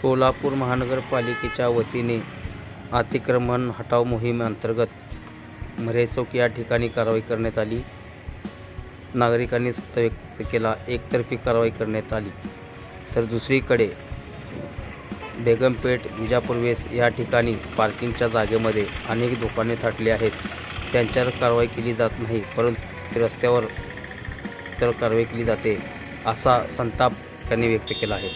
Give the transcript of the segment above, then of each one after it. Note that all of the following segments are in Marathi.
सोलापूर महानगरपालिकेच्या वतीने अतिक्रमण हटाव मोहिमेअंतर्गत मरे चौक या ठिकाणी कारवाई करण्यात आली. नागरिकांनी सत्ता व्यक्त केला. एकतर्फी कारवाई करण्यात आली. तर दुसरीकडे बेगमपेठ विजापूर वेस या ठिकाणी पार्किंगच्या जागेमध्ये अनेक दुकाने थाटली आहेत. त्यांच्यावर कारवाई केली जात नाही, परंतु रस्त्यावर तर कारवाई केली जाते, असा संताप त्यांनी व्यक्त केला आहे.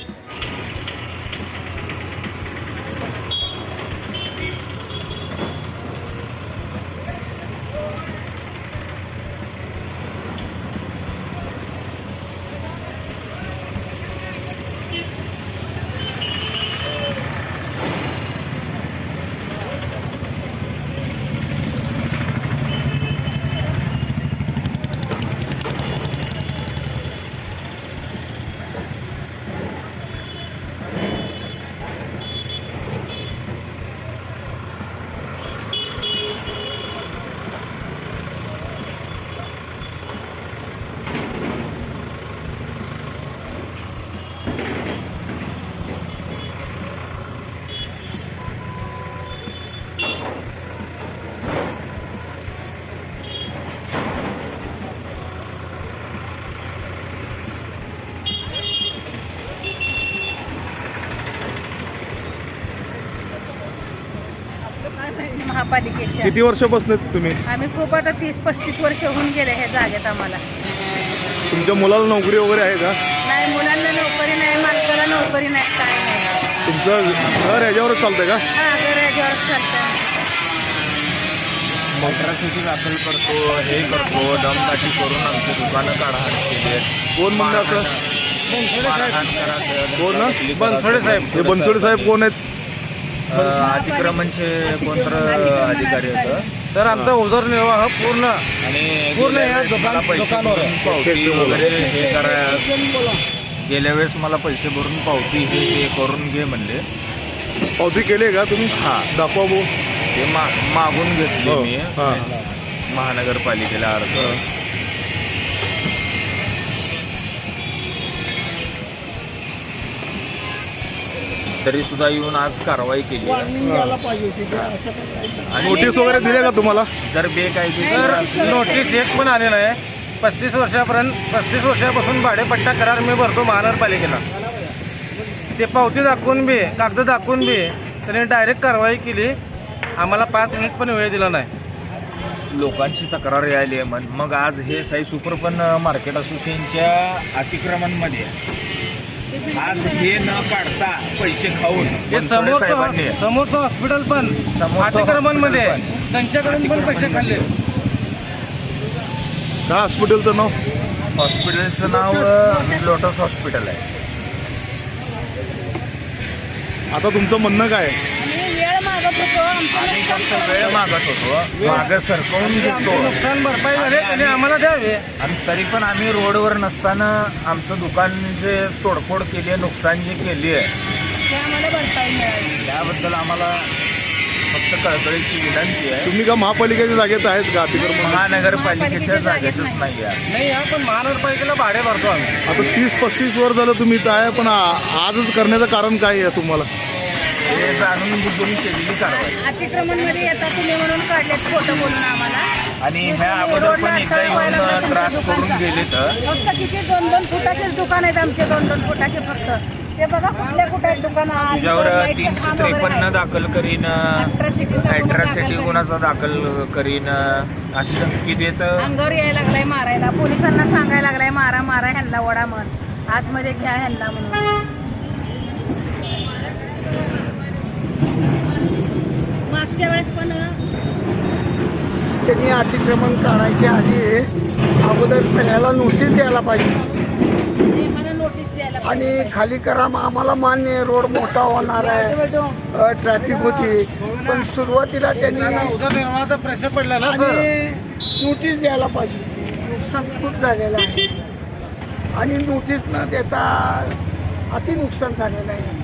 महापालिकेच्या किती वर्षापासून तुम्ही? आम्ही खूप आता 30-35 वर्ष होऊन गेले ह्या जागेत. आम्हाला तुमच्या मुलाला नोकरी वगैरे आहे का? नाही, मुलांना नोकरी नाही, मालकाला नोकरी नाही, काय नाही. तुमचं घर ह्याच्यावरच चालतंय का? हा, घर याच्यावरच चालतं. मोटरसायकल दाखल करतो, हे करतो, दमदाटी करून आमची दुकानं काढाहाट केली आहेत. कोण म्हणलं असं? कोण ना? बनसोडे साहेब. हे बनसोडे साहेब कोण आहेत? अतिक्रमणचे कोणतं अधिकारी होतं. तर आमचा उदरनिर्वाह पूर्ण या दुकानावर पावती वगैरे हे करा. गेल्या वेळेस मला पैसे भरून पावती हे करून घे म्हणले. पावती केली का तुम्ही? हा, दाखवा भाऊ. ते मागून घेतले मी हां. महानगरपालिकेला अर्ज. तरी सुद्धा येऊन आज कारवाई केली. नोटीस वगैरे दिले का तुम्हाला? जर बेकायदेशीर नोटीस एक पण आलेलं आहे. 35 वर्षापासून भाडेपट्टा करार मी भरतो महानगरपालिकेला. ते पावती दाखवून बी, कागद दाखवून बी त्यांनी डायरेक्ट कारवाई केली. आम्हाला 5 मिनिट पण वेळ दिला नाही. लोकांची तक्रार यायली आहे. मग आज हे साई सुपर पण मार्केट असोसिएशनच्या अतिक्रमणमध्ये आज हे न काढता पैसे खाऊन साहेबांनी समोरचं हॉस्पिटल पण अतिक्रमणमध्ये त्यांच्याकडून पण पैसे खाल्ले. काय हॉस्पिटलचं नाव? हॉस्पिटलचं नाव लोटस हॉस्पिटल आहे. आता तुमचं म्हणणं काय? आम्ही वेळ मागत होतो. आम्ही फक्त वेळ मागत होतो, मागं सरकवून घेतो. नुकसान भरपाई झाले त्यांनी आम्हाला द्यावे. आणि तरी पण आम्ही रोडवर नसताना आमचं दुकान जे तोडफोड केली आहे, नुकसान जे केली आहे, ते आम्हाला भरपाई मिळाली. त्याबद्दल आम्हाला फक्त कळकळीची विनंती आहे. तुम्ही का महापालिकेच्या जागेत आहेत का अतिक्रमण? महानगरपालिकेच्या जागेतच नाही आहे. नाही, आपण महानगरपालिकेला भाडे भरतो आम्ही. आता 30-35 वर झालं तुम्ही इथं आहे, पण आजच करण्याचं कारण काय आहे तुम्हाला? हे जाणून बुजून केलेली कारवाई. अतिक्रमणमध्ये येतात तुम्ही म्हणून काढलेत खोटं बोलून आम्हाला. आणि ह्या अगोदर पण एकदा येऊन त्रास करून गेले. तर फक्त किती 2-2 फुटाचेच दुकान आहेत आमचे. 2-2 फुटाचे फक्त. ते बघा कुठे आहेत दुकानं. तुझ्यावर 353 दाखल करीन, अॅट्रॉसिटी गुन्हा दाखल करीन अशी धमकी देत अंगावर यायला लागलाय मारायला. पोलिसांना सांगायला लागलाय मारा ह्यांना, वडा म्हण, आतमध्ये घ्या ह्यांना म्हणून. मागच्या वेळेस पण त्यांनी अतिक्रमण काढायच्या आधी अगोदर सगळ्याला नोटीस द्यायला पाहिजे मला नोटीस द्यायला आणि खाली करा. आम्हाला मान्य आहे, रोड मोठा होणार आहे, ट्रॅफिक होती, पण सुरुवातीला त्यांनी उदरनिर्वाहाचा प्रश्न पडला ना सर. आणि नोटीस द्यायला पाहिजे. नुकसान खूप झालेलं आहे आणि नोटीस न देता अति नुकसान झालेलं आहे.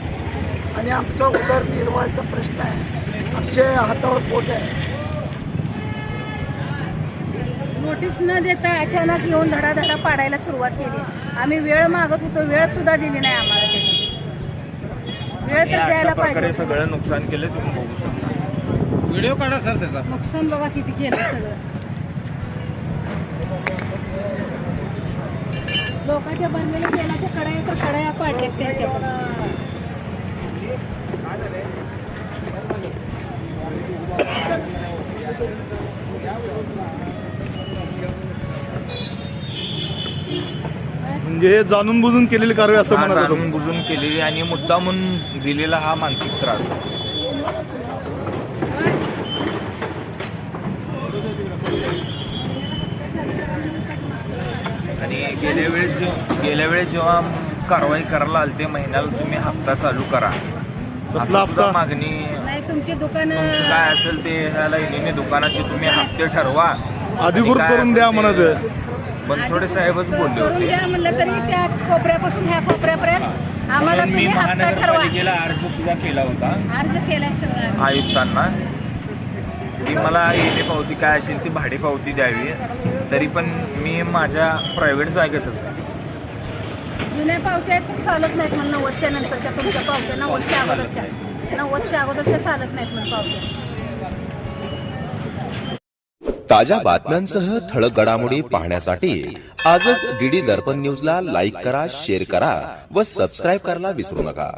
आणि आमचा उदरनिर्वाहाचा प्रश्न आहे. आमच्या हातावर पोट आहे. नोटीस न देता अचानक येऊन धडाधडा पाडायला सुरुवात केली. आम्ही वेळ मागत होतो, वेळ सुद्धा दिली नाही आम्हाला त्यांनी. वेळ आणि तर अशा द्यायला प्रकारे पाहिजे. सगळं नुकसान केलं तुम्ही बघू शकता. व्हिडिओ काढा सर त्याचा. नुकसान बघा किती केलं सगळं. लोकांच्या बनलेल्या तेलाच्या कढया तर कढया पाडल्यात त्यांच्याकडे. म्हणजे हे जाणून बुजून केलेली कारवाई असं हा म्हणत होतो. जाणून बुजून केलेली आणि मुद्दामून दिलेला हा मानसिक त्रास आहे. आणि गेल्या वेळेस जेव्हा कारवाई करायला आलते महिन्याला तुम्ही हप्ता चालू करा कसला असं सुद्धा हप्ता? मागणी नाही तुमची दुकान तुमचं काय असेल ते ह्या लाईनीने दुकानाचे तुम्ही हप्ते ठरवा. अधिकृत आणि काय करून असेल द्या ते म्हणत. बनसोडे साहेबच बोलले करून होते. द्या म्हणलं तरी त्या कोपऱ्यापासून ह्या कोपऱ्यापर्यंत आम्हाला म्हणून मी तुम्ही हप्ता ठरवा. महानगरपालिकेला अर्ज सुद्धा केला होता अर्ज केलाय सगळं. आयुक्तांना ती मला येणे पावती काय असेल ती भाडे पावती द्यावी. तरी पण मी माझ्या प्रायव्हेट जागेतच आहे. जुन्या पावत्या आहेत पण चालत नाहीत म्हणून 90च्या नंतरच्या तुमच्या पावत्या 90च्या अगोदरच्या चालत नाहीत म्हणून पावत्या. ताज्या बातम्यांसह ठळक घडामोडी पाहण्यासाठी आजच डीडी दर्पण न्यूजला लाईक करा, शेअर करा व सबस्क्राईब करायला विसरू नका.